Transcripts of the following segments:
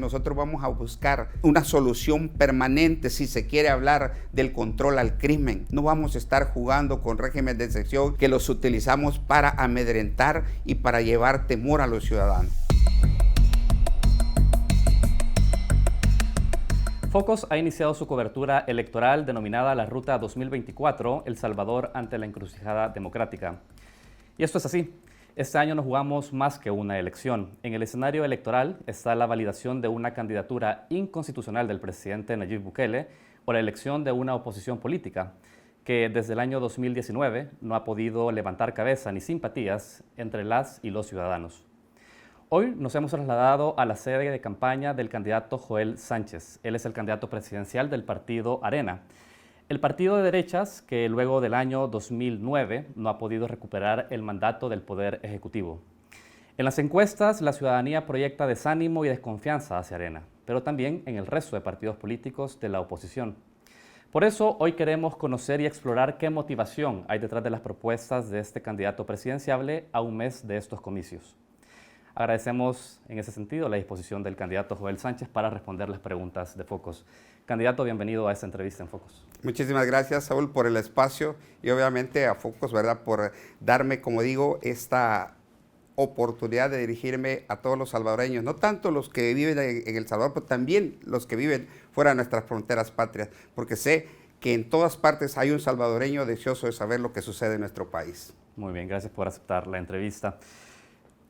nosotros vamos a buscar una solución permanente si se quiere hablar del control al crimen. No vamos a estar jugando con regímenes de excepción que los utilizamos para amedrentar y para llevar temor a los ciudadanos. Focus ha iniciado su cobertura electoral denominada la Ruta 2024, El Salvador ante la encrucijada democrática. Y esto es así. Este año no jugamos más que una elección. En el escenario electoral está la validación de una candidatura inconstitucional del presidente Nayib Bukele o la elección de una oposición política que desde el año 2019 no ha podido levantar cabeza ni simpatías entre las y los ciudadanos. Hoy nos hemos trasladado a la sede de campaña del candidato Joel Sánchez. Él es el candidato presidencial del partido Arena. El partido de derechas que luego del año 2009 no ha podido recuperar el mandato del Poder Ejecutivo. En las encuestas, la ciudadanía proyecta desánimo y desconfianza hacia Arena, pero también en el resto de partidos políticos de la oposición. Por eso, hoy queremos conocer y explorar qué motivación hay detrás de las propuestas de este candidato presidenciable a un mes de estos comicios. Agradecemos en ese sentido la disposición del candidato Joel Sánchez para responder las preguntas de Focus. Candidato, bienvenido a esta entrevista en Focus. Muchísimas gracias, Saúl, por el espacio y obviamente a Focus, ¿verdad?, por darme, como digo, esta oportunidad de dirigirme a todos los salvadoreños, no tanto los que viven en El Salvador, pero también los que viven fuera de nuestras fronteras patrias, porque sé que en todas partes hay un salvadoreño deseoso de saber lo que sucede en nuestro país. Muy bien, gracias por aceptar la entrevista.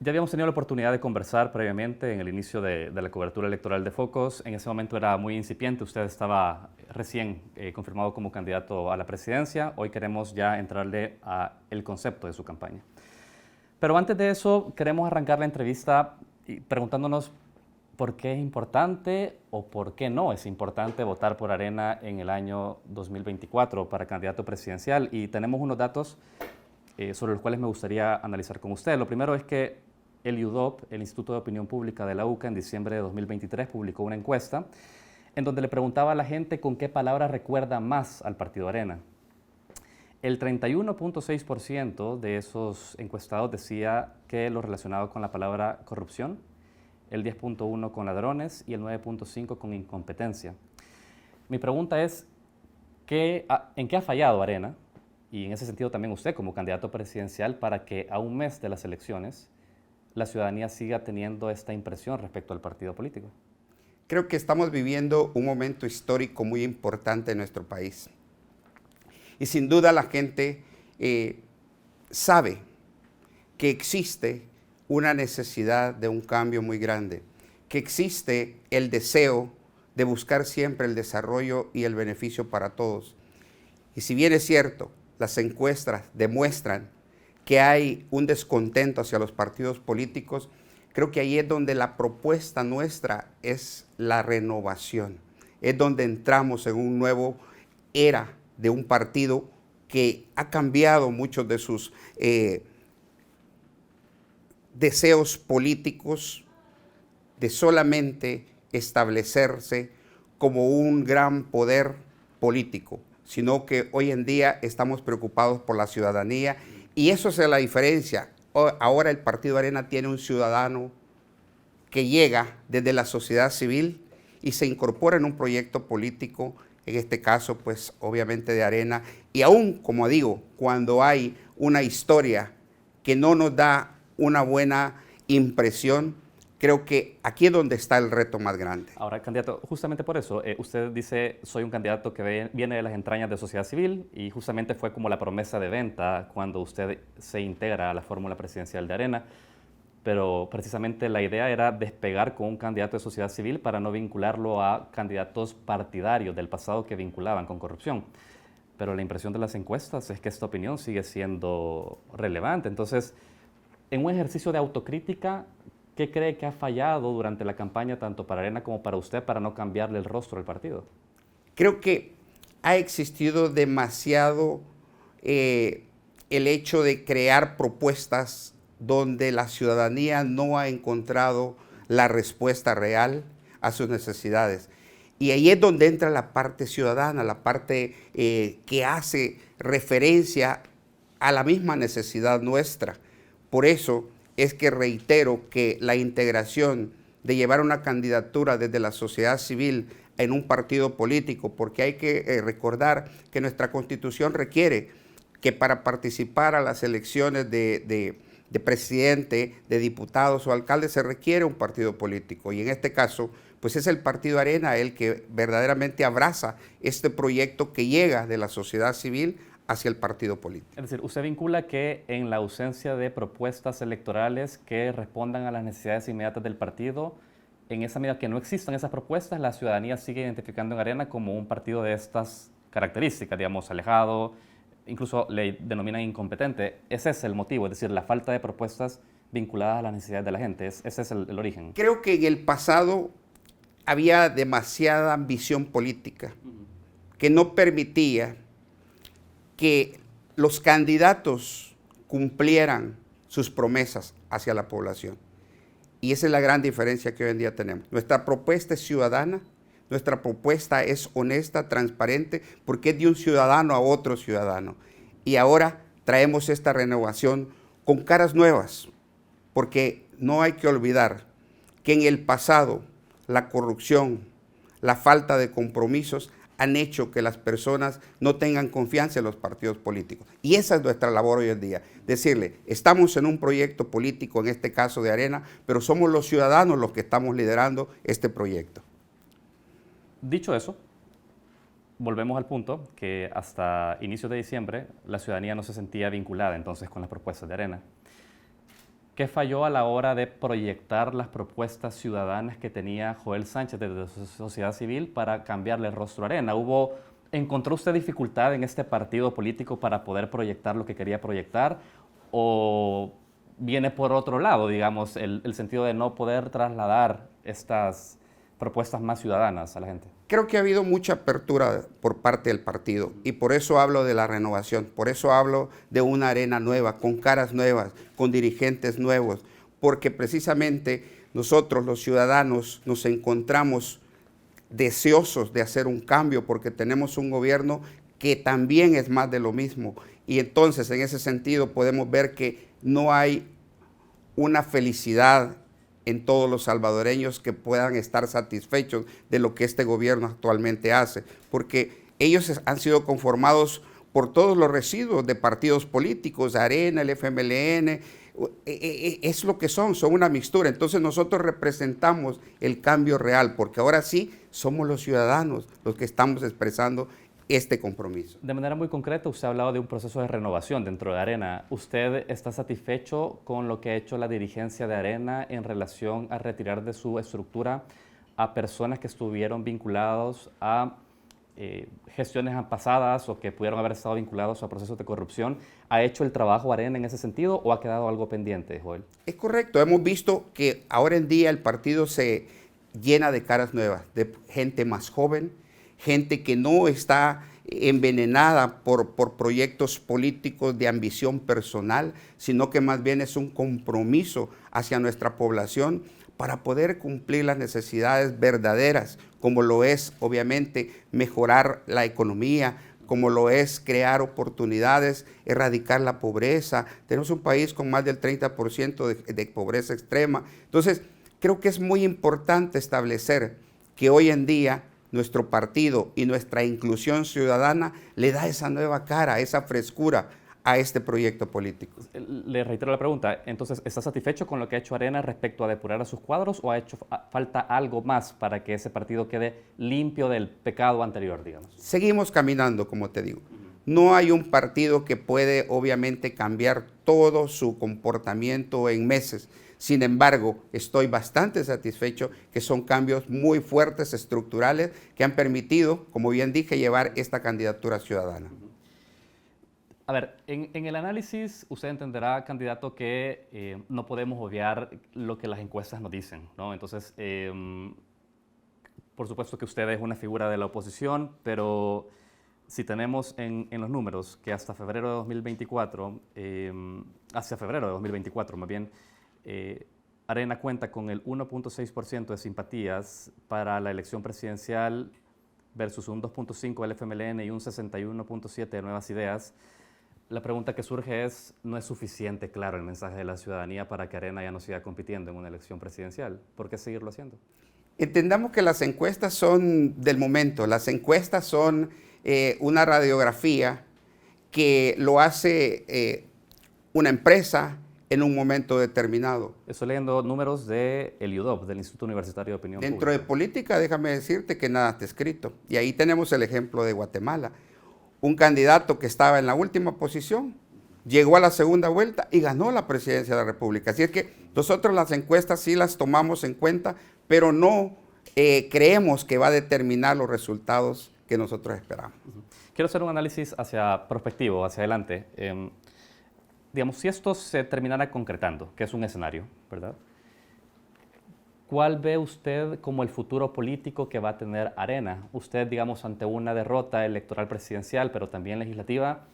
Ya habíamos tenido la oportunidad de conversar previamente en el inicio de la cobertura electoral de Focus. En ese momento era muy incipiente, usted estaba recién confirmado como candidato a la presidencia. Hoy queremos ya entrarle al concepto de su campaña. Pero antes de eso, queremos arrancar la entrevista preguntándonos por qué es importante o por qué no es importante votar por Arena en el año 2024 para candidato presidencial. Y tenemos unos datos sobre los cuales me gustaría analizar con usted. Lo primero es que el IUDOP, el Instituto de Opinión Pública de la UCA, en diciembre de 2023 publicó una encuesta en donde le preguntaba a la gente con qué palabra recuerda más al partido Arena. El 31.6% de esos encuestados decía que lo relacionado con la palabra corrupción, el 10.1% con ladrones y el 9.5% con incompetencia. Mi pregunta es, ¿en qué ha fallado Arena? Y en ese sentido también usted como candidato presidencial para que a un mes de las elecciones la ciudadanía siga teniendo esta impresión respecto al partido político. Creo que estamos viviendo un momento histórico muy importante en nuestro país. Y sin duda la gente sabe que existe una necesidad de un cambio muy grande, que existe el deseo de buscar siempre el desarrollo y el beneficio para todos. Y si bien es cierto, las encuestas demuestran que hay un descontento hacia los partidos políticos, creo que ahí es donde la propuesta nuestra es la renovación. Es donde entramos en un nuevo era de un partido que ha cambiado muchos de sus deseos políticos de solamente establecerse como un gran poder político, sino que hoy en día estamos preocupados por la ciudadanía. Y eso es la diferencia. Ahora el Partido Arena tiene un ciudadano que llega desde la sociedad civil y se incorpora en un proyecto político, en este caso, pues obviamente de Arena. Y aún, como digo, cuando hay una historia que no nos da una buena impresión, creo que aquí es donde está el reto más grande. Ahora, candidato, justamente por eso, usted dice, soy un candidato que viene de las entrañas de sociedad civil y justamente fue como la promesa de venta cuando usted se integra a la fórmula presidencial de Arena, pero precisamente la idea era despegar con un candidato de sociedad civil para no vincularlo a candidatos partidarios del pasado que vinculaban con corrupción. Pero la impresión de las encuestas es que esta opinión sigue siendo relevante. Entonces, en un ejercicio de autocrítica, ¿qué cree que ha fallado durante la campaña tanto para Arena como para usted para no cambiarle el rostro al partido? Creo que ha existido demasiado el hecho de crear propuestas donde la ciudadanía no ha encontrado la respuesta real a sus necesidades. Y ahí es donde entra la parte ciudadana, la parte que hace referencia a la misma necesidad nuestra. Por eso es que reitero que la integración de llevar una candidatura desde la sociedad civil en un partido político, porque hay que recordar que nuestra Constitución requiere que para participar a las elecciones de presidente, de diputados o alcaldes se requiere un partido político, y en este caso pues es el Partido Arena el que verdaderamente abraza este proyecto que llega de la sociedad civil hacia el partido político. Es decir, usted vincula que en la ausencia de propuestas electorales que respondan a las necesidades inmediatas del partido, en esa medida que no existan esas propuestas, la ciudadanía sigue identificando en Arena como un partido de estas características, digamos, alejado, incluso le denominan incompetente. Ese es el motivo, es decir, la falta de propuestas vinculadas a las necesidades de la gente. Ese es el origen. Creo que en el pasado había demasiada ambición política que no permitía que los candidatos cumplieran sus promesas hacia la población. Y esa es la gran diferencia que hoy en día tenemos. Nuestra propuesta es ciudadana, nuestra propuesta es honesta, transparente, porque es de un ciudadano a otro ciudadano. Y ahora traemos esta renovación con caras nuevas, porque no hay que olvidar que en el pasado la corrupción, la falta de compromisos han hecho que las personas no tengan confianza en los partidos políticos. Y esa es nuestra labor hoy en día, decirle, estamos en un proyecto político, en este caso de Arena, pero somos los ciudadanos los que estamos liderando este proyecto. Dicho eso, volvemos al punto que hasta inicios de diciembre la ciudadanía no se sentía vinculada entonces con las propuestas de Arena. ¿Qué falló a la hora de proyectar las propuestas ciudadanas que tenía Joel Sánchez desde su sociedad civil para cambiarle el rostro a Arena? ¿Encontró usted dificultad en este partido político para poder proyectar lo que quería proyectar? ¿O viene por otro lado, digamos, el sentido de no poder trasladar estas propuestas más ciudadanas a la gente? Creo que ha habido mucha apertura por parte del partido y por eso hablo de la renovación, por eso hablo de una Arena nueva, con caras nuevas, con dirigentes nuevos, porque precisamente nosotros los ciudadanos nos encontramos deseosos de hacer un cambio porque tenemos un gobierno que también es más de lo mismo, y entonces en ese sentido podemos ver que no hay una felicidad en todos los salvadoreños que puedan estar satisfechos de lo que este gobierno actualmente hace, porque ellos han sido conformados por todos los residuos de partidos políticos, Arena, el FMLN, es lo que son una mixtura. Entonces nosotros representamos el cambio real, porque ahora sí somos los ciudadanos los que estamos expresando este compromiso. De manera muy concreta, usted ha hablado de un proceso de renovación dentro de Arena. ¿Usted está satisfecho con lo que ha hecho la dirigencia de Arena en relación a retirar de su estructura a personas que estuvieron vinculados a gestiones pasadas o que pudieron haber estado vinculados a procesos de corrupción? ¿Ha hecho el trabajo Arena en ese sentido o ha quedado algo pendiente, Joel? Es correcto. Hemos visto que ahora en día el partido se llena de caras nuevas, de gente más joven, gente que no está envenenada por proyectos políticos de ambición personal, sino que más bien es un compromiso hacia nuestra población para poder cumplir las necesidades verdaderas, como lo es, obviamente, mejorar la economía, como lo es crear oportunidades, erradicar la pobreza. Tenemos un país con más del 30% de pobreza extrema. Entonces, creo que es muy importante establecer que hoy en día nuestro partido y nuestra inclusión ciudadana le da esa nueva cara, esa frescura a este proyecto político. Le reitero la pregunta, entonces, ¿está satisfecho con lo que ha hecho Arena respecto a depurar a sus cuadros o ha hecho falta algo más para que ese partido quede limpio del pecado anterior, digamos? Seguimos caminando, como te digo. No hay un partido que puede, obviamente, cambiar todo su comportamiento en meses. Sin embargo, estoy bastante satisfecho que son cambios muy fuertes, estructurales, que han permitido, como bien dije, llevar esta candidatura ciudadana. A ver, en el análisis usted entenderá, candidato, que no podemos obviar lo que las encuestas nos dicen, ¿no? Entonces, por supuesto que usted es una figura de la oposición, pero si tenemos en los números que hasta febrero de 2024, hacia febrero de 2024 más bien, Arena cuenta con el 1.6% de simpatías para la elección presidencial versus un 2.5% del FMLN y un 61.7% de Nuevas Ideas. La pregunta que surge es, ¿no es suficiente claro el mensaje de la ciudadanía para que Arena ya no siga compitiendo en una elección presidencial? ¿Por qué seguirlo haciendo? Entendamos que las encuestas son del momento, las encuestas son una radiografía que lo hace una empresa en un momento determinado. Estoy leyendo números del IUDOP, del Instituto Universitario de Opinión Dentro de Pública. política, déjame decirte que nada está escrito. Y ahí tenemos el ejemplo de Guatemala. Un candidato que estaba en la última posición, llegó a la segunda vuelta y ganó la presidencia de la República. Así es que nosotros las encuestas sí las tomamos en cuenta, pero no creemos que va a determinar los resultados que nosotros esperamos. Quiero hacer un análisis hacia prospectivo, hacia adelante. Digamos, si esto se terminara concretando, que es un escenario, ¿verdad? ¿Cuál ve usted como el futuro político que va a tener Arena? Usted, digamos, ante una derrota electoral presidencial, pero también legislativa,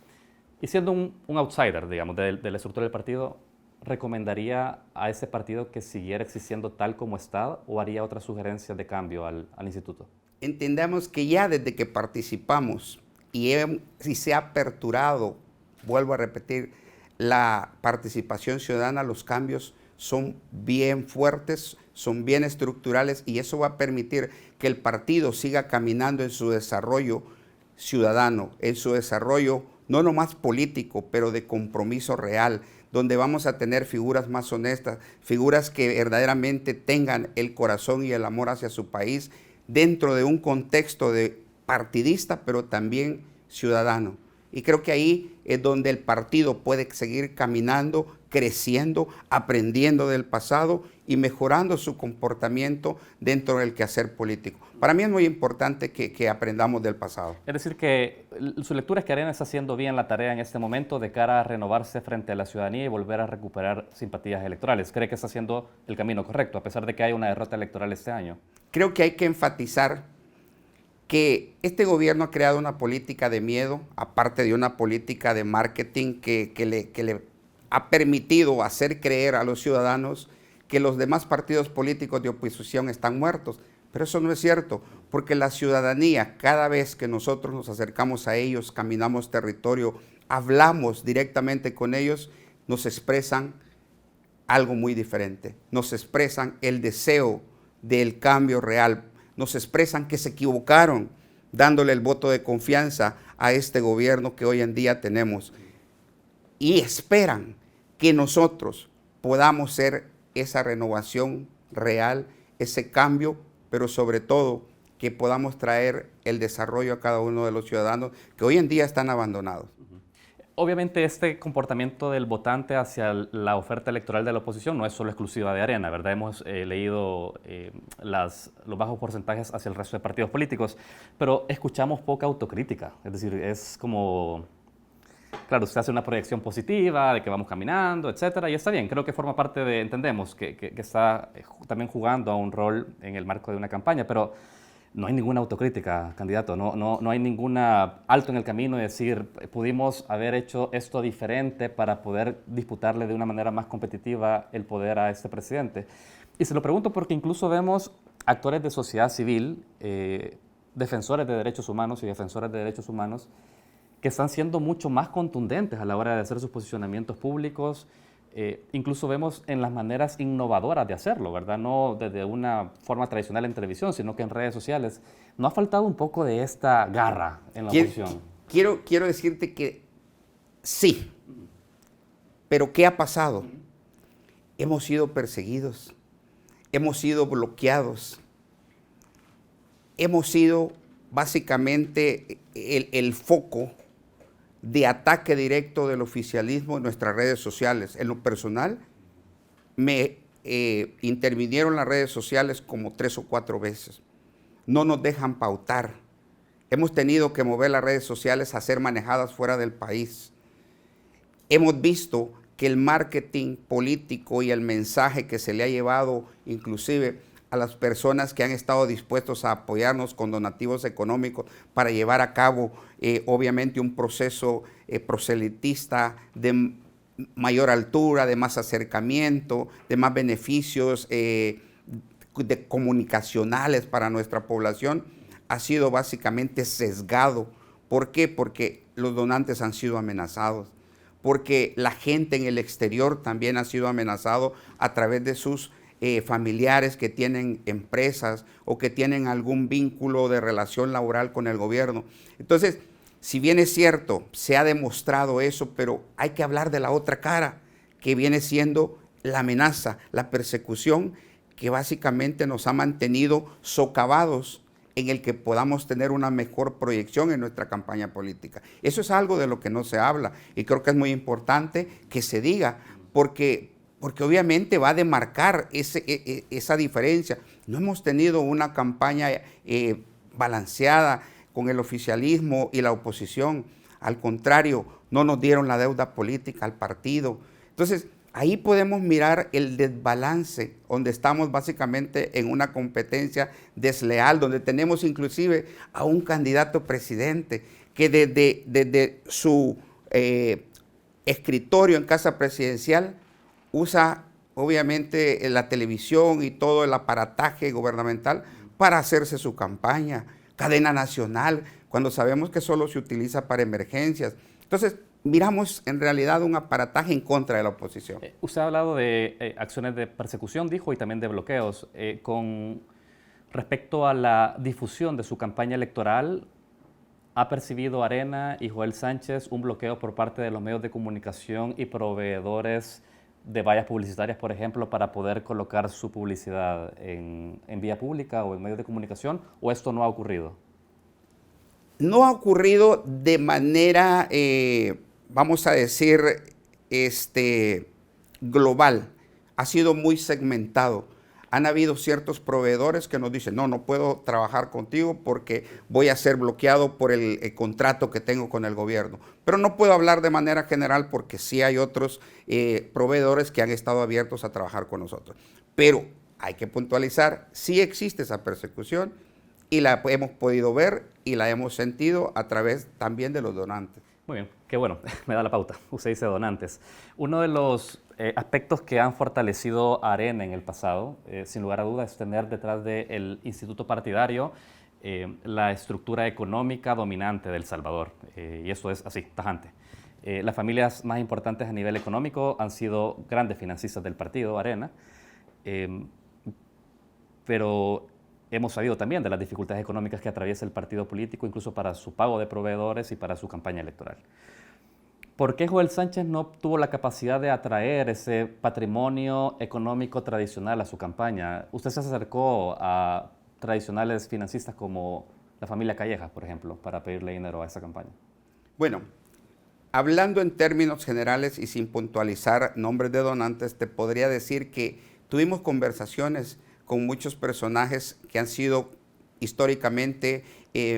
y siendo un outsider, digamos, de la estructura del partido, ¿recomendaría a ese partido que siguiera existiendo tal como está o haría otras sugerencias de cambio al instituto? Entendamos que ya desde que participamos y se ha aperturado, vuelvo a repetir, la participación ciudadana, los cambios son bien fuertes, son bien estructurales y eso va a permitir que el partido siga caminando en su desarrollo ciudadano, en su desarrollo no nomás político, pero de compromiso real, donde vamos a tener figuras más honestas, figuras que verdaderamente tengan el corazón y el amor hacia su país dentro de un contexto de partidista, pero también ciudadano. Y creo que ahí es donde el partido puede seguir caminando, creciendo, aprendiendo del pasado y mejorando su comportamiento dentro del quehacer político. Para mí es muy importante que aprendamos del pasado. Es decir, que su lectura es que Arena está haciendo bien la tarea en este momento de cara a renovarse frente a la ciudadanía y volver a recuperar simpatías electorales. ¿Cree que está haciendo el camino correcto, a pesar de que hay una derrota electoral este año? Creo que hay que enfatizar que este gobierno ha creado una política de miedo, aparte de una política de marketing que le ha permitido hacer creer a los ciudadanos que los demás partidos políticos de oposición están muertos. Pero eso no es cierto, porque la ciudadanía, cada vez que nosotros nos acercamos a ellos, caminamos territorio, hablamos directamente con ellos, nos expresan algo muy diferente. Nos expresan el deseo del cambio real. Nos expresan que se equivocaron dándole el voto de confianza a este gobierno que hoy en día tenemos. Y esperan que nosotros podamos ser esa renovación real, ese cambio, pero sobre todo que podamos traer el desarrollo a cada uno de los ciudadanos que hoy en día están abandonados. Obviamente este comportamiento del votante hacia la oferta electoral de la oposición no es solo exclusiva de Arena, ¿verdad? Hemos leído los bajos porcentajes hacia el resto de partidos políticos, pero escuchamos poca autocrítica. Es decir, es como, claro, usted hace una proyección positiva de que vamos caminando, etcétera, y está bien, creo que forma parte de, entendemos, que está también jugando a un rol en el marco de una campaña, pero no hay ninguna autocrítica, candidato, no hay ninguna alto en el camino de decir, pudimos haber hecho esto diferente para poder disputarle de una manera más competitiva el poder a este presidente. Y se lo pregunto porque incluso vemos actores de sociedad civil, defensores de derechos humanos y defensores de derechos humanos, que están siendo mucho más contundentes a la hora de hacer sus posicionamientos públicos. Incluso vemos en las maneras innovadoras de hacerlo, ¿verdad? No desde una forma tradicional en televisión, sino que en redes sociales. ¿No ha faltado un poco de esta garra en la oposición? Quiero decirte que sí, pero ¿qué ha pasado? Hemos sido perseguidos, hemos sido bloqueados, hemos sido básicamente el foco de ataque directo del oficialismo en nuestras redes sociales. En lo personal, me intervinieron las redes sociales como 3 o 4 veces. No nos dejan pautar. Hemos tenido que mover las redes sociales a ser manejadas fuera del país. Hemos visto que el marketing político y el mensaje que se le ha llevado inclusive a las personas que han estado dispuestos a apoyarnos con donativos económicos para llevar a cabo, obviamente, un proceso proselitista de mayor altura, de más acercamiento, de más beneficios comunicacionales para nuestra población, ha sido básicamente sesgado. ¿Por qué? Porque los donantes han sido amenazados. porque la gente en el exterior también ha sido amenazado a través de sus familiares que tienen empresas o que tienen algún vínculo de relación laboral con el gobierno. Entonces, si bien es cierto, se ha demostrado eso, pero hay que hablar de la otra cara, que viene siendo la amenaza, la persecución, que básicamente nos ha mantenido socavados en el que podamos tener una mejor proyección en nuestra campaña política. Eso es algo de lo que no se habla y creo que es muy importante que se diga, porque obviamente va a demarcar esa diferencia. No hemos tenido una campaña balanceada con el oficialismo y la oposición. Al contrario, no nos dieron la deuda política al partido. Entonces, ahí podemos mirar el desbalance, donde estamos básicamente en una competencia desleal, donde tenemos inclusive a un candidato presidente que desde su escritorio en casa presidencial usa obviamente la televisión y todo el aparataje gubernamental para hacerse su campaña, cadena nacional, cuando sabemos que solo se utiliza para emergencias. Entonces, miramos en realidad un aparataje en contra de la oposición. Usted ha hablado de acciones de persecución, dijo, y también de bloqueos. Con respecto a la difusión de su campaña electoral, ¿ha percibido Arena y Joel Sánchez un bloqueo por parte de los medios de comunicación y proveedores de vallas publicitarias, por ejemplo, para poder colocar su publicidad en vía pública o en medios de comunicación, o esto no ha ocurrido? No ha ocurrido de manera, vamos a decir, global. Ha sido muy segmentado. Han habido ciertos proveedores que nos dicen, no puedo trabajar contigo porque voy a ser bloqueado por el contrato que tengo con el gobierno. Pero no puedo hablar de manera general porque sí hay otros proveedores que han estado abiertos a trabajar con nosotros. Pero hay que puntualizar, sí existe esa persecución y la hemos podido ver y la hemos sentido a través también de los donantes. Muy bien, qué bueno, me da la pauta. Usted dice donantes. Uno de los aspectos que han fortalecido a Arena en el pasado, sin lugar a dudas, es tener detrás del instituto partidario la estructura económica dominante de El Salvador. Y eso es así, tajante. Las familias más importantes a nivel económico han sido grandes financistas del partido, Arena, pero hemos sabido también de las dificultades económicas que atraviesa el partido político, incluso para su pago de proveedores y para su campaña electoral. ¿Por qué Joel Sánchez no tuvo la capacidad de atraer ese patrimonio económico tradicional a su campaña? Usted se acercó a tradicionales financistas como la familia Callejas, por ejemplo, para pedirle dinero a esa campaña. Bueno, hablando en términos generales y sin puntualizar nombres de donantes, te podría decir que tuvimos conversaciones con muchos personajes que han sido históricamente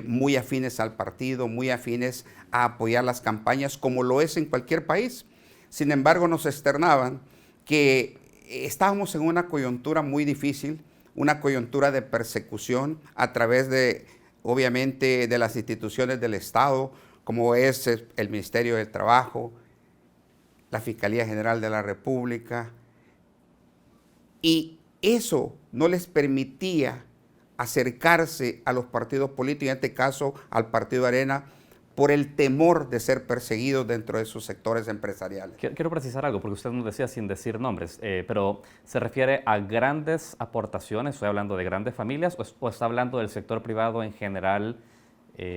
muy afines al partido, muy afines a apoyar las campañas, como lo es en cualquier país. Sin embargo, nos externaban que estábamos en una coyuntura muy difícil, una coyuntura de persecución a través de, obviamente, de las instituciones del Estado, como es el Ministerio del Trabajo, la Fiscalía General de la República, y eso no les permitía acercarse a los partidos políticos, en este caso al Partido Arena, por el temor de ser perseguidos dentro de sus sectores empresariales. Quiero precisar algo, porque usted nos decía sin decir nombres, pero ¿se refiere a grandes aportaciones? ¿Estoy hablando de grandes familias o está hablando del sector privado en general,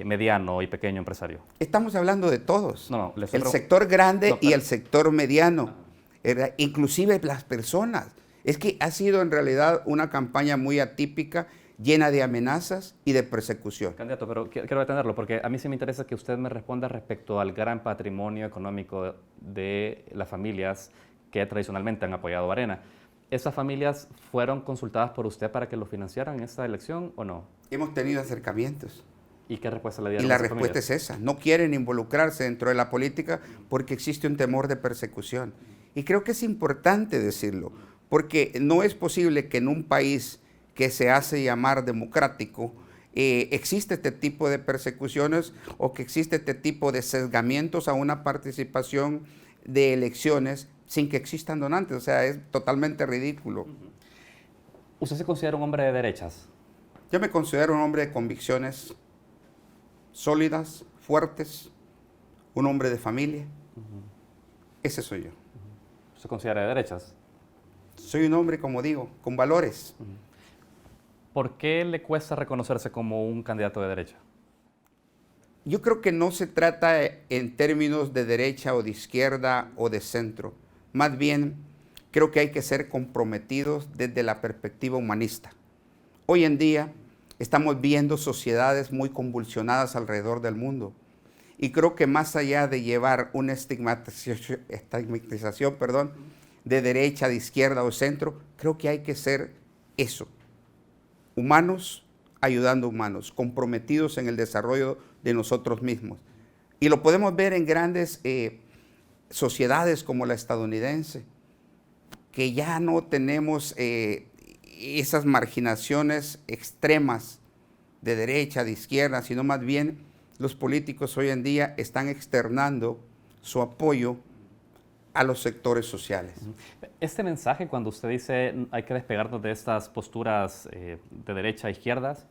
mediano y pequeño empresario? Estamos hablando de todos. No, el sector grande y el sector mediano, inclusive las personas. Es que ha sido en realidad una campaña muy atípica, llena de amenazas y de persecución. Candidato, pero quiero detenerlo porque a mí sí me interesa que usted me responda respecto al gran patrimonio económico de las familias que tradicionalmente han apoyado a Arena. ¿Esas familias fueron consultadas por usted para que lo financiaran en esta elección o no? Hemos tenido acercamientos. ¿Y qué respuesta le dieron? Y la respuesta es esa. No quieren involucrarse dentro de la política porque existe un temor de persecución. Y creo que es importante decirlo, porque no es posible que en un país que se hace llamar democrático existe este tipo de persecuciones o que existe este tipo de sesgamientos a una participación de elecciones sin que existan donantes. O sea, es totalmente ridículo. ¿Usted se considera un hombre de derechas? Yo me considero un hombre de convicciones sólidas, fuertes, un hombre de familia. Ese soy yo. ¿Se considera de derechas? Soy un hombre, como digo, con valores. ¿Por qué le cuesta reconocerse como un candidato de derecha? Yo creo que no se trata en términos de derecha o de izquierda o de centro. Más bien, creo que hay que ser comprometidos desde la perspectiva humanista. Hoy en día estamos viendo sociedades muy convulsionadas alrededor del mundo. Y creo que más allá de llevar una estigmatización, de derecha, de izquierda o centro, creo que hay que ser eso. Humanos ayudando a humanos, comprometidos en el desarrollo de nosotros mismos. Y lo podemos ver en grandes sociedades como la estadounidense, que ya no tenemos esas marginaciones extremas de derecha, de izquierda, sino más bien los políticos hoy en día están externando su apoyo a los sectores sociales. Este mensaje, cuando usted dice hay que despegarnos de estas posturas de derecha a izquierdas,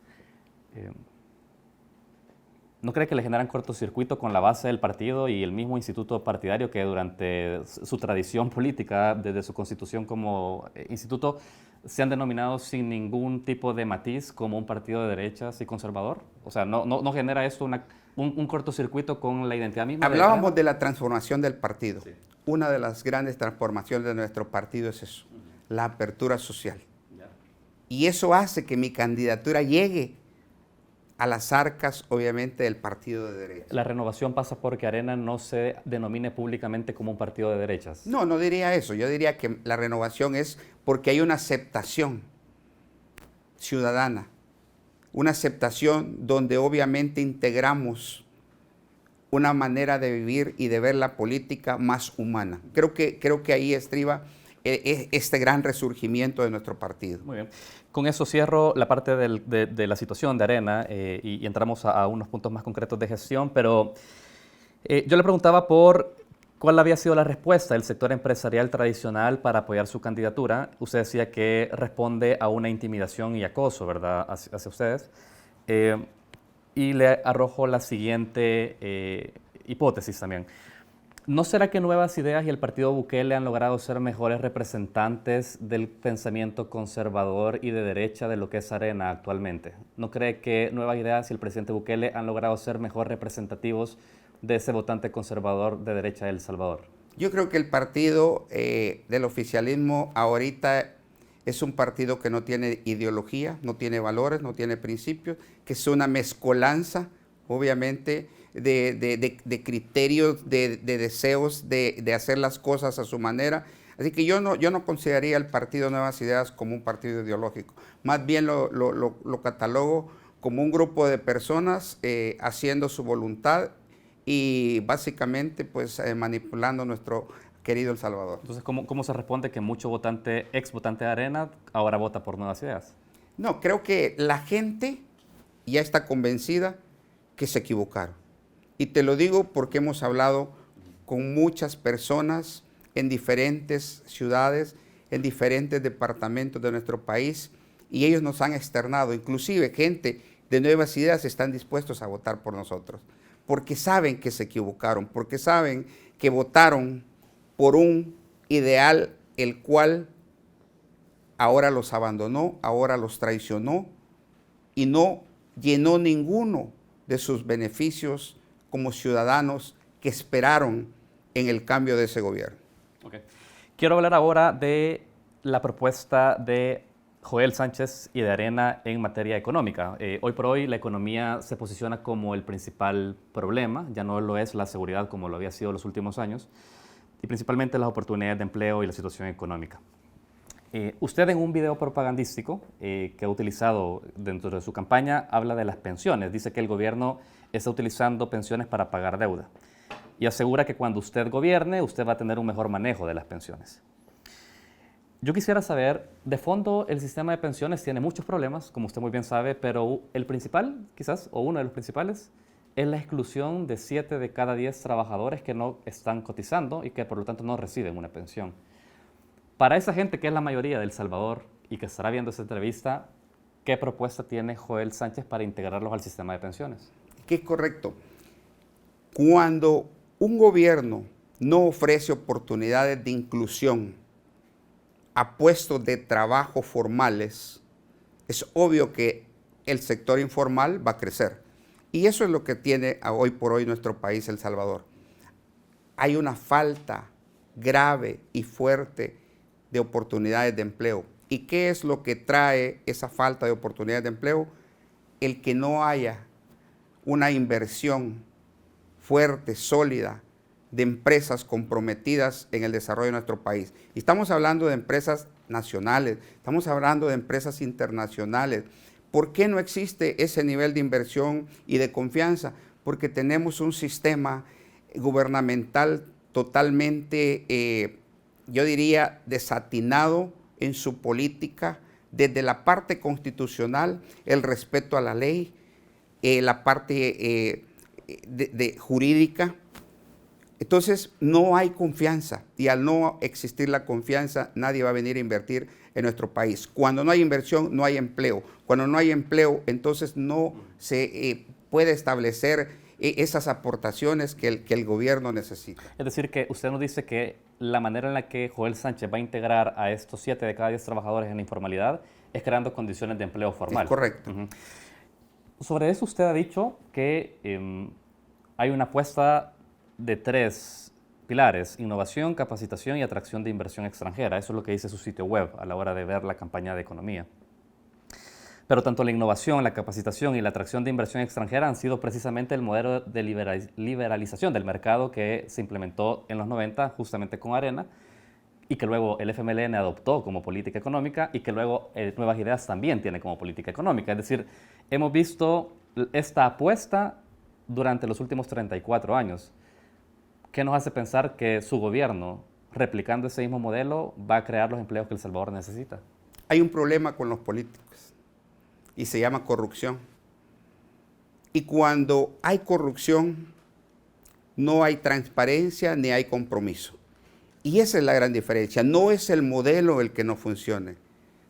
¿no cree que le generan cortocircuito con la base del partido y el mismo instituto partidario que durante su tradición política, desde su constitución como instituto, se han denominado sin ningún tipo de matiz como un partido de derechas y conservador? O sea, ¿no genera esto un cortocircuito con la identidad misma? Hablábamos de la transformación del partido. Sí. Una de las grandes transformaciones de nuestro partido es eso, la apertura social. Y eso hace que mi candidatura llegue a las arcas, obviamente, del partido de derecha. ¿La renovación pasa porque Arena no se denomine públicamente como un partido de derechas? No, no diría eso. Yo diría que la renovación es porque hay una aceptación ciudadana, una aceptación donde obviamente integramos una manera de vivir y de ver la política más humana. Creo que ahí estriba este gran resurgimiento de nuestro partido. Muy bien. Con eso cierro la parte de la situación de Arena y entramos a unos puntos más concretos de gestión, pero yo le preguntaba por cuál había sido la respuesta del sector empresarial tradicional para apoyar su candidatura. Usted decía que responde a una intimidación y acoso, ¿verdad?, hacia ustedes. Y le arrojo la siguiente hipótesis también. ¿No será que Nuevas Ideas y el partido Bukele han logrado ser mejores representantes del pensamiento conservador y de derecha de lo que es Arena actualmente? ¿No cree que Nuevas Ideas y el presidente Bukele han logrado ser mejor representativos de ese votante conservador de derecha de El Salvador? Yo creo que el partido del oficialismo ahorita es un partido que no tiene ideología, no tiene valores, no tiene principios, que es una mezcolanza, obviamente, de criterios, de deseos de hacer las cosas a su manera. Así que yo no consideraría el partido Nuevas Ideas como un partido ideológico. Más bien lo catalogo como un grupo de personas haciendo su voluntad y básicamente pues manipulando nuestro querido El Salvador. Entonces, ¿cómo se responde que mucho ex votante de Arena ahora vota por Nuevas Ideas? No, creo que la gente ya está convencida que se equivocaron. Y te lo digo porque hemos hablado con muchas personas en diferentes ciudades, en diferentes departamentos de nuestro país, y ellos nos han externado, inclusive gente de Nuevas Ideas están dispuestos a votar por nosotros, porque saben que se equivocaron, porque saben que votaron por un ideal el cual ahora los abandonó, ahora los traicionó y no llenó ninguno de sus beneficios como ciudadanos que esperaron en el cambio de ese gobierno. Okay. Quiero hablar ahora de la propuesta de Joel Sánchez y de Arena en materia económica. Hoy por hoy la economía se posiciona como el principal problema, ya no lo es la seguridad como lo había sido en los últimos años, y principalmente las oportunidades de empleo y la situación económica. Usted en un video propagandístico que ha utilizado dentro de su campaña habla de las pensiones. Dice que el gobierno está utilizando pensiones para pagar deuda y asegura que cuando usted gobierne, usted va a tener un mejor manejo de las pensiones. Yo quisiera saber, de fondo el sistema de pensiones tiene muchos problemas, como usted muy bien sabe, pero el principal, quizás, o uno de los principales, es la exclusión de 7 de cada 10 trabajadores que no están cotizando y que por lo tanto no reciben una pensión. Para esa gente que es la mayoría de El Salvador y que estará viendo esta entrevista, ¿qué propuesta tiene Joel Sánchez para integrarlos al sistema de pensiones? Que es correcto. Cuando un gobierno no ofrece oportunidades de inclusión a puestos de trabajo formales, es obvio que el sector informal va a crecer. Y eso es lo que tiene hoy por hoy nuestro país, El Salvador. Hay una falta grave y fuerte de oportunidades de empleo. ¿Y qué es lo que trae esa falta de oportunidades de empleo? El que no haya una inversión fuerte, sólida, de empresas comprometidas en el desarrollo de nuestro país. Y estamos hablando de empresas nacionales, estamos hablando de empresas internacionales. ¿Por qué no existe ese nivel de inversión y de confianza? Porque tenemos un sistema gubernamental totalmente, yo diría, desatinado en su política, desde la parte constitucional, el respeto a la ley, la parte jurídica. Entonces no hay confianza, y al no existir la confianza nadie va a venir a invertir en nuestro país. Cuando no hay inversión no hay empleo. Cuando no hay empleo entonces no se puede establecer esas aportaciones que el gobierno necesita. Es decir, que usted nos dice que la manera en la que Joel Sánchez va a integrar a estos 7 de cada 10 trabajadores en la informalidad es creando condiciones de empleo formal. Es correcto. Sobre eso usted ha dicho que hay una apuesta de 3 pilares: innovación, capacitación y atracción de inversión extranjera. Eso es lo que dice su sitio web a la hora de ver la campaña de economía. Pero tanto la innovación, la capacitación y la atracción de inversión extranjera han sido precisamente el modelo de liberalización del mercado que se implementó en los 90 justamente con Arena, y que luego el FMLN adoptó como política económica, y que luego Nuevas Ideas también tiene como política económica. Es decir, hemos visto esta apuesta durante los últimos 34 años. ¿Qué nos hace pensar que su gobierno, replicando ese mismo modelo, va a crear los empleos que El Salvador necesita? Hay un problema con los políticos y se llama corrupción. Y cuando hay corrupción, no hay transparencia ni hay compromiso. Y esa es la gran diferencia. No es el modelo el que no funcione.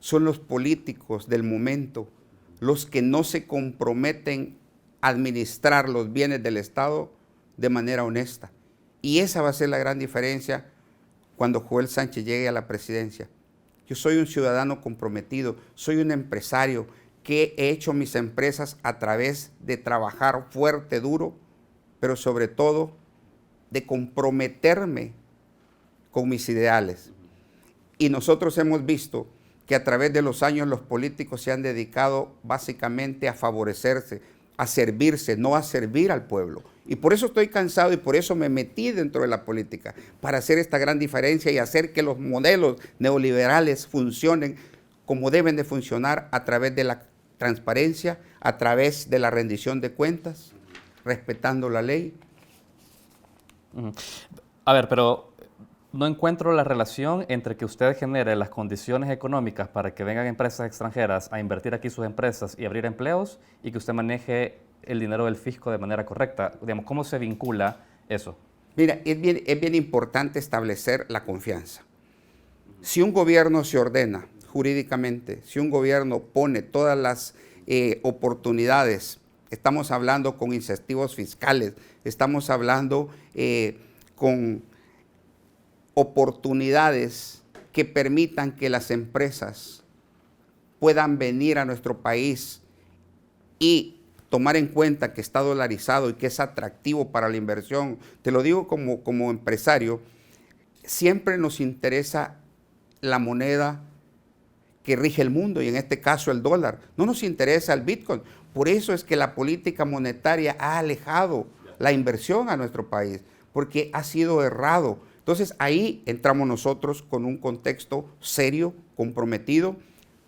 Son los políticos del momento los que no se comprometen a administrar los bienes del Estado de manera honesta. Y esa va a ser la gran diferencia cuando Joel Sánchez llegue a la presidencia. Yo soy un ciudadano comprometido, soy un empresario que he hecho mis empresas a través de trabajar fuerte, duro, pero sobre todo de comprometerme con mis ideales. Y nosotros hemos visto que a través de los años los políticos se han dedicado básicamente a favorecerse, a servirse, no a servir al pueblo. Y por eso estoy cansado y por eso me metí dentro de la política, para hacer esta gran diferencia y hacer que los modelos neoliberales funcionen como deben de funcionar, a través de la transparencia, a través de la rendición de cuentas, respetando la ley. A ver, pero no encuentro la relación entre que usted genere las condiciones económicas para que vengan empresas extranjeras a invertir aquí sus empresas y abrir empleos, y que usted maneje el dinero del fisco de manera correcta. Digamos, ¿cómo se vincula eso? Mira, es bien importante establecer la confianza. Si un gobierno se ordena jurídicamente, si un gobierno pone todas las oportunidades, estamos hablando con incentivos fiscales, estamos hablando con oportunidades que permitan que las empresas puedan venir a nuestro país y tomar en cuenta que está dolarizado y que es atractivo para la inversión. Te lo digo como empresario, siempre nos interesa la moneda que rige el mundo, y en este caso el dólar. No nos interesa el Bitcoin. Por eso es que la política monetaria ha alejado la inversión a nuestro país, porque ha sido errado. Entonces ahí entramos nosotros con un contexto serio, comprometido,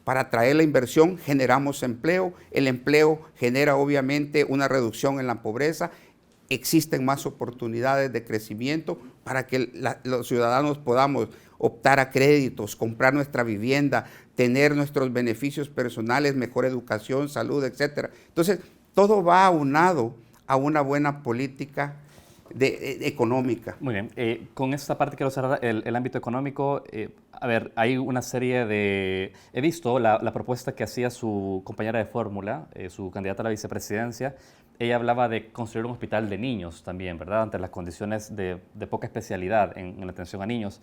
para atraer la inversión. Generamos empleo, el empleo genera obviamente una reducción en la pobreza, existen más oportunidades de crecimiento para que los ciudadanos podamos optar a créditos, comprar nuestra vivienda, tener nuestros beneficios personales, mejor educación, salud, etc. Entonces todo va aunado a una buena política económica. Muy bien, con esta parte quiero cerrar el ámbito económico. A ver, hay una serie de... He visto la propuesta que hacía su compañera de fórmula, su candidata a la vicepresidencia. Ella hablaba de construir un hospital de niños también, ¿verdad? Ante las condiciones de poca especialidad en la atención a niños.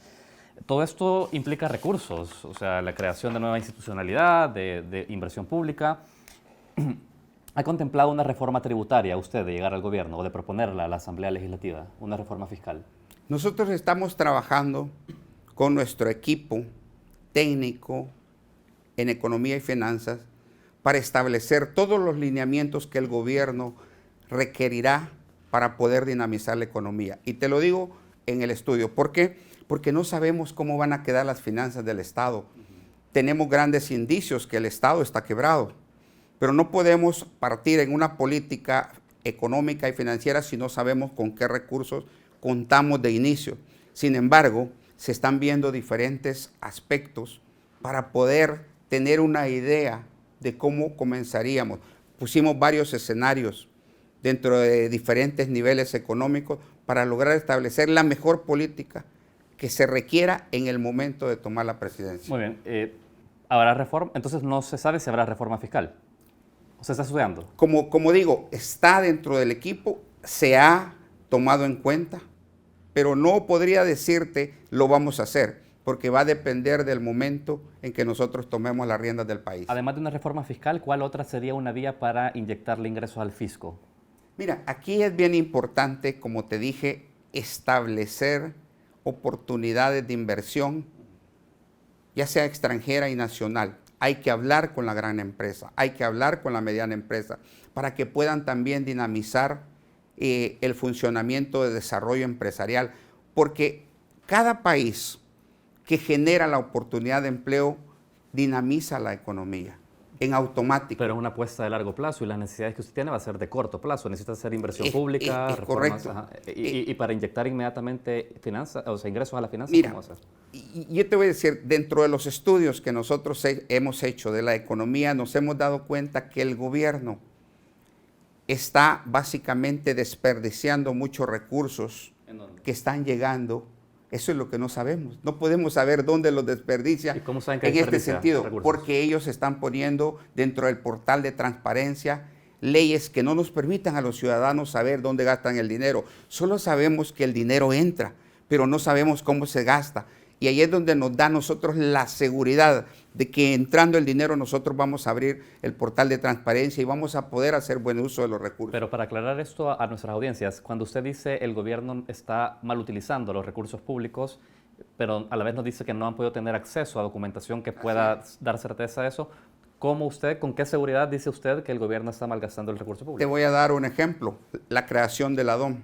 Todo esto implica recursos, o sea, la creación de nueva institucionalidad, de inversión pública. ¿Ha contemplado una reforma tributaria usted de llegar al gobierno o de proponerla a la Asamblea Legislativa, una reforma fiscal? Nosotros estamos trabajando con nuestro equipo técnico en economía y finanzas para establecer todos los lineamientos que el gobierno requerirá para poder dinamizar la economía. Y te lo digo en el estudio. ¿Por qué? Porque no sabemos cómo van a quedar las finanzas del Estado. Tenemos grandes indicios que el Estado está quebrado. Pero no podemos partir en una política económica y financiera si no sabemos con qué recursos contamos de inicio. Sin embargo, se están viendo diferentes aspectos para poder tener una idea de cómo comenzaríamos. Pusimos varios escenarios dentro de diferentes niveles económicos para lograr establecer la mejor política que se requiera en el momento de tomar la presidencia. Muy bien. ¿Habrá reforma? Entonces no se sabe si habrá reforma fiscal. ¿O se está estudiando? Como digo, está dentro del equipo, se ha tomado en cuenta, pero no podría decirte lo vamos a hacer, porque va a depender del momento en que nosotros tomemos las riendas del país. Además de una reforma fiscal, ¿cuál otra sería una vía para inyectarle ingresos al fisco? Mira, aquí es bien importante, como te dije, establecer oportunidades de inversión, ya sea extranjera y nacional. Hay que hablar con la gran empresa, hay que hablar con la mediana empresa, para que puedan también dinamizar el funcionamiento de desarrollo empresarial, porque cada país que genera la oportunidad de empleo dinamiza la economía en automático. Pero es una apuesta de largo plazo y las necesidades que usted tiene va a ser de corto plazo. Necesita hacer inversión pública, es correcto. Y para inyectar inmediatamente finanzas, o sea, ingresos a la finanza, mira, ¿cómo hacer? Y yo te voy a decir, dentro de los estudios que nosotros hemos hecho de la economía, nos hemos dado cuenta que el gobierno está básicamente desperdiciando muchos recursos que están llegando. Eso es lo que no sabemos. No podemos saber dónde los desperdicia ¿Y cómo saben que en este desperdicia sentido, recursos? porque ellos están poniendo dentro del portal de transparencia leyes que no nos permitan a los ciudadanos saber dónde gastan el dinero. Solo sabemos que el dinero entra, pero no sabemos cómo se gasta. Y ahí es donde nos da a nosotros la seguridad de que entrando el dinero nosotros vamos a abrir el portal de transparencia y vamos a poder hacer buen uso de los recursos. Pero para aclarar esto a nuestras audiencias, cuando usted dice el gobierno está mal utilizando los recursos públicos, pero a la vez nos dice que no han podido tener acceso a documentación que pueda dar certeza de eso, ¿con qué seguridad dice usted que el gobierno está malgastando el recurso público? Te voy a dar un ejemplo, la creación de la DOM.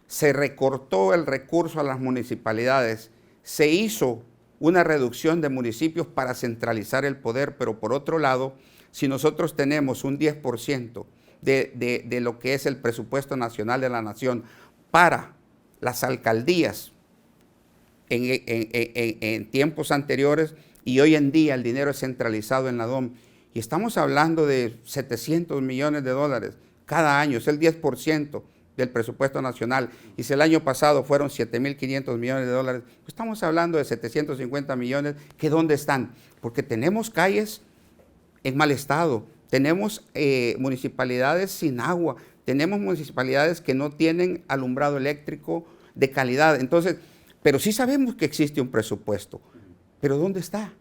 Se recortó el recurso a las municipalidades. Se hizo una reducción de municipios para centralizar el poder, pero por otro lado, si nosotros tenemos un 10% de lo que es el presupuesto nacional de la nación para las alcaldías en tiempos anteriores y hoy en día el dinero es centralizado en la DOM, y estamos hablando de 700 millones de dólares cada año, es el 10% del presupuesto nacional, y si el año pasado fueron 7.500 millones de dólares, pues estamos hablando de 750 millones, que ¿dónde están? Porque tenemos calles en mal estado, tenemos municipalidades sin agua, tenemos municipalidades que no tienen alumbrado eléctrico de calidad. Entonces, pero sí sabemos que existe un presupuesto, pero ¿dónde está?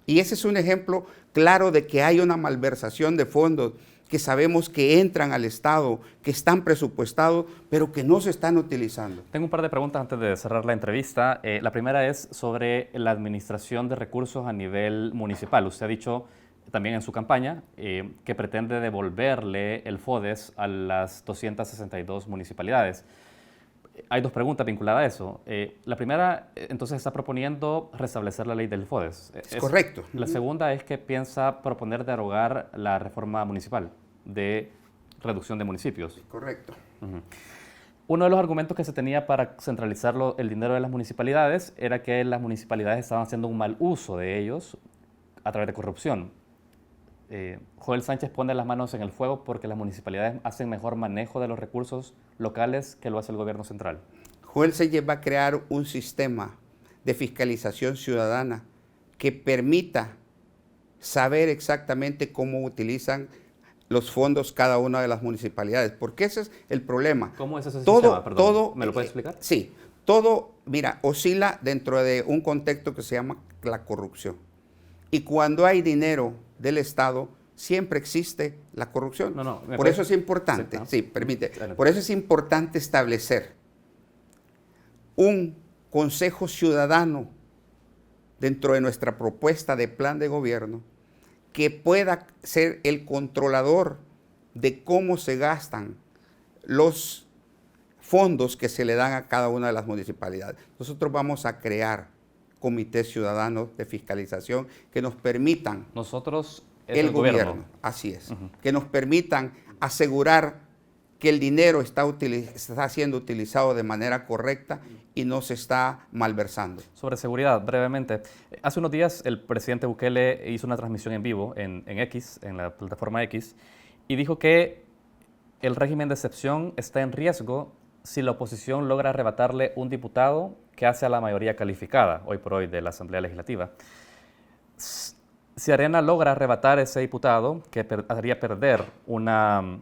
Y ese es un ejemplo claro de que hay una malversación de fondos que sabemos que entran al Estado, que están presupuestados, pero que no se están utilizando. Tengo un par de preguntas antes de cerrar la entrevista. La primera es sobre la administración de recursos a nivel municipal. Usted ha dicho también en su campaña que pretende devolverle el FODES a las 262 municipalidades. Hay dos preguntas vinculadas a eso. La primera, entonces, está proponiendo restablecer la ley del FODES. Es correcto. La segunda es que piensa proponer derogar la reforma municipal de reducción de municipios. Es correcto. Uno de los argumentos que se tenía para centralizar el dinero de las municipalidades era que las municipalidades estaban haciendo un mal uso de ellos a través de corrupción. Joel Sánchez pone las manos en el fuego porque las municipalidades hacen mejor manejo de los recursos locales que lo hace el gobierno central. Joel Sánchez va a crear un sistema de fiscalización ciudadana que permita saber exactamente cómo utilizan los fondos cada una de las municipalidades, porque ese es el problema. ¿Cómo es ese sistema? Perdón, ¿me lo puedes explicar? Sí, todo, mira, oscila dentro de un contexto que se llama la corrupción. Y cuando hay dinero del Estado, siempre existe la corrupción. Por eso es importante, sí, permite, por eso es importante establecer un consejo ciudadano dentro de nuestra propuesta de plan de gobierno que pueda ser el controlador de cómo se gastan los fondos que se le dan a cada una de las municipalidades. Nosotros vamos a crear comités ciudadanos de fiscalización que nos permitan... Nosotros es el gobierno. Así es. Que nos permitan asegurar que el dinero está siendo utilizado de manera correcta y no se está malversando. Sobre seguridad, brevemente. Hace unos días el presidente Bukele hizo una transmisión en vivo en X, en la plataforma X, y dijo que el régimen de excepción está en riesgo si la oposición logra arrebatarle un diputado que hace a la mayoría calificada, hoy por hoy, de la Asamblea Legislativa. Si Arena logra arrebatar ese diputado, que haría perder una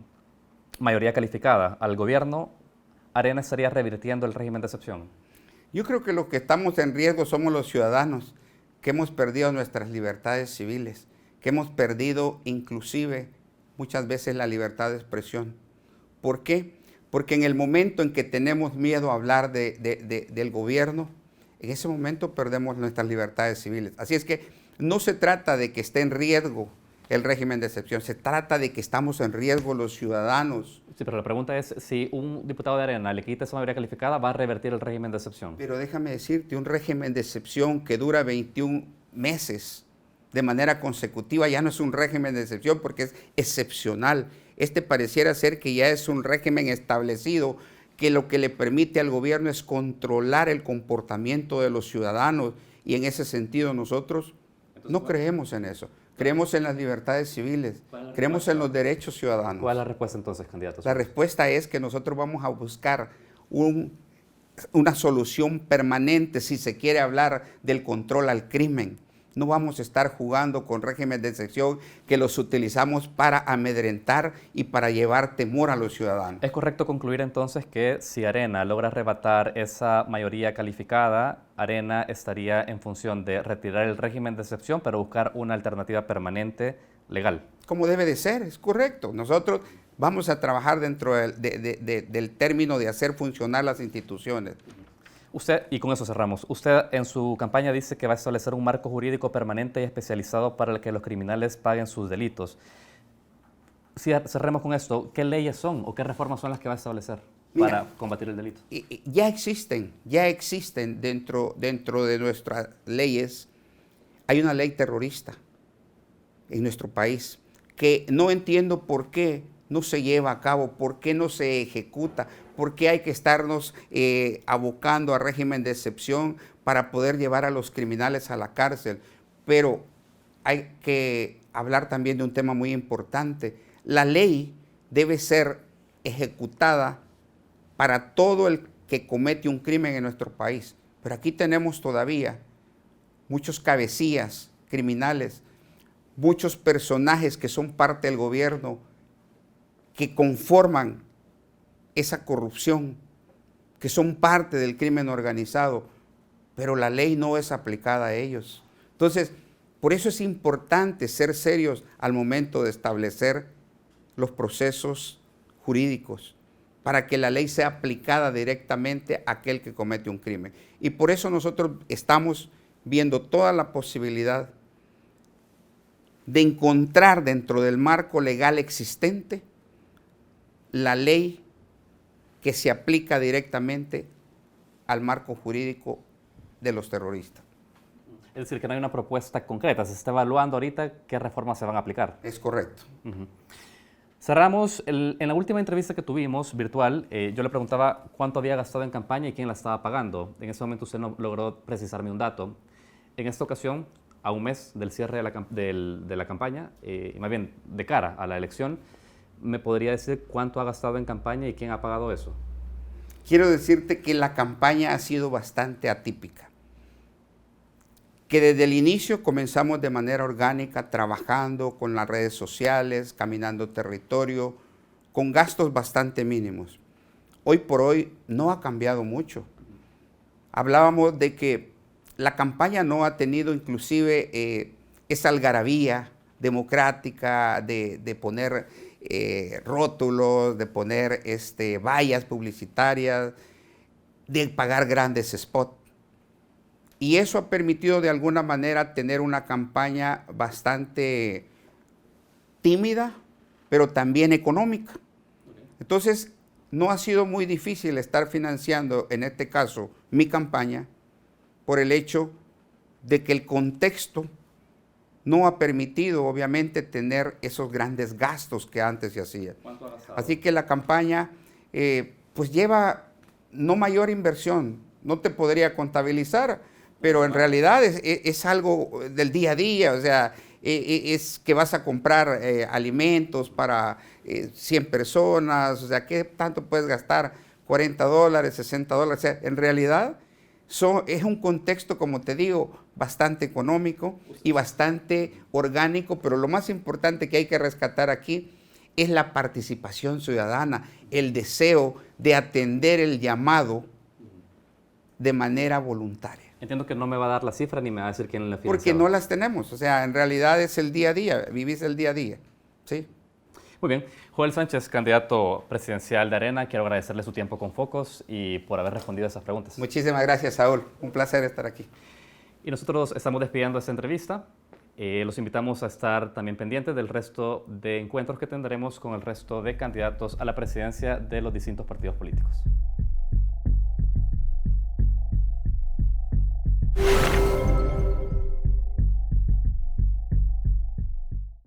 mayoría calificada al gobierno, Arena estaría revirtiendo el régimen de excepción. Yo creo que los que estamos en riesgo somos los ciudadanos, que hemos perdido nuestras libertades civiles, que hemos perdido inclusive muchas veces la libertad de expresión. ¿Por qué? Porque en el momento en que tenemos miedo a hablar del gobierno, en ese momento perdemos nuestras libertades civiles. Así es que no se trata de que esté en riesgo el régimen de excepción, se trata de que estamos en riesgo los ciudadanos. Sí, pero la pregunta es, si un diputado de Arena le quita esa mayoría calificada, ¿va a revertir el régimen de excepción? Pero déjame decirte, un régimen de excepción que dura 21 meses de manera consecutiva ya no es un régimen de excepción porque es excepcional. Este pareciera ser que ya es un régimen establecido que lo que le permite al gobierno es controlar el comportamiento de los ciudadanos y en ese sentido nosotros no creemos en eso. Creemos en las libertades civiles, creemos en los derechos ciudadanos. ¿Cuál es la respuesta entonces, candidato? La respuesta es que nosotros vamos a buscar una solución permanente si se quiere hablar del control al crimen. No vamos a estar jugando con régimen de excepción que los utilizamos para amedrentar y para llevar temor a los ciudadanos. ¿Es correcto concluir entonces que si Arena logra arrebatar esa mayoría calificada, Arena estaría en función de retirar el régimen de excepción para buscar una alternativa permanente legal? Como debe de ser, es correcto. Nosotros vamos a trabajar dentro del término de hacer funcionar las instituciones. Usted, y con eso cerramos, usted en su campaña dice que va a establecer un marco jurídico permanente y especializado para que los criminales paguen sus delitos. Si cerremos con esto, ¿qué leyes son o qué reformas son las que va a establecer para combatir el delito? Ya existen dentro de nuestras leyes. Hay una ley terrorista en nuestro país que no entiendo por qué no se lleva a cabo, por qué no se ejecuta, por qué hay que estarnos abocando a régimen de excepción para poder llevar a los criminales a la cárcel. Pero hay que hablar también de un tema muy importante. La ley debe ser ejecutada para todo el que comete un crimen en nuestro país. Pero aquí tenemos todavía muchos cabecillas criminales, muchos personajes que son parte del gobierno, que conforman esa corrupción, que son parte del crimen organizado, pero la ley no es aplicada a ellos. Entonces, por eso es importante ser serios al momento de establecer los procesos jurídicos, para que la ley sea aplicada directamente a aquel que comete un crimen. Y por eso nosotros estamos viendo toda la posibilidad de encontrar dentro del marco legal existente la ley que se aplica directamente al marco jurídico de los terroristas. Es decir, que no hay una propuesta concreta, se está evaluando ahorita qué reformas se van a aplicar. Es correcto. Cerramos, en la última entrevista que tuvimos virtual, yo le preguntaba cuánto había gastado en campaña y quién la estaba pagando. En ese momento usted no logró precisarme un dato. En esta ocasión, a un mes del cierre de la campaña, y más bien de cara a la elección, ¿me podría decir cuánto ha gastado en campaña y quién ha pagado eso? Quiero decirte que la campaña ha sido bastante atípica, que desde el inicio comenzamos de manera orgánica, trabajando con las redes sociales, caminando territorio, con gastos bastante mínimos. Hoy por hoy no ha cambiado mucho. Hablábamos de que la campaña no ha tenido inclusive esa algarabía democrática de poner rótulos, de poner vallas publicitarias, de pagar grandes spots. Y eso ha permitido de alguna manera tener una campaña bastante tímida, pero también económica. Entonces, no ha sido muy difícil estar financiando, en este caso, mi campaña, por el hecho de que el contexto no ha permitido, obviamente, tener esos grandes gastos que antes se hacían. ¿Cuánto ha gastado? Así que la campaña, pues lleva no mayor inversión, no te podría contabilizar, pero en realidad es algo del día a día, o sea, es que vas a comprar alimentos para 100 personas, o sea, ¿qué tanto puedes gastar? $40, $60, o sea, en realidad es un contexto, como te digo, bastante económico y bastante orgánico, pero lo más importante que hay que rescatar aquí es la participación ciudadana, el deseo de atender el llamado de manera voluntaria. Entiendo que no me va a dar la cifra ni me va a decir quién la financia. Porque no las tenemos, o sea, en realidad es el día a día, vivís el día a día, ¿sí? Muy bien. Joel Sánchez, candidato presidencial de Arena, quiero agradecerle su tiempo con Focos y por haber respondido a esas preguntas. Muchísimas gracias, Saúl. Un placer estar aquí. Y nosotros estamos despidiendo esta entrevista. Los invitamos a estar también pendientes del resto de encuentros que tendremos con el resto de candidatos a la presidencia de los distintos partidos políticos.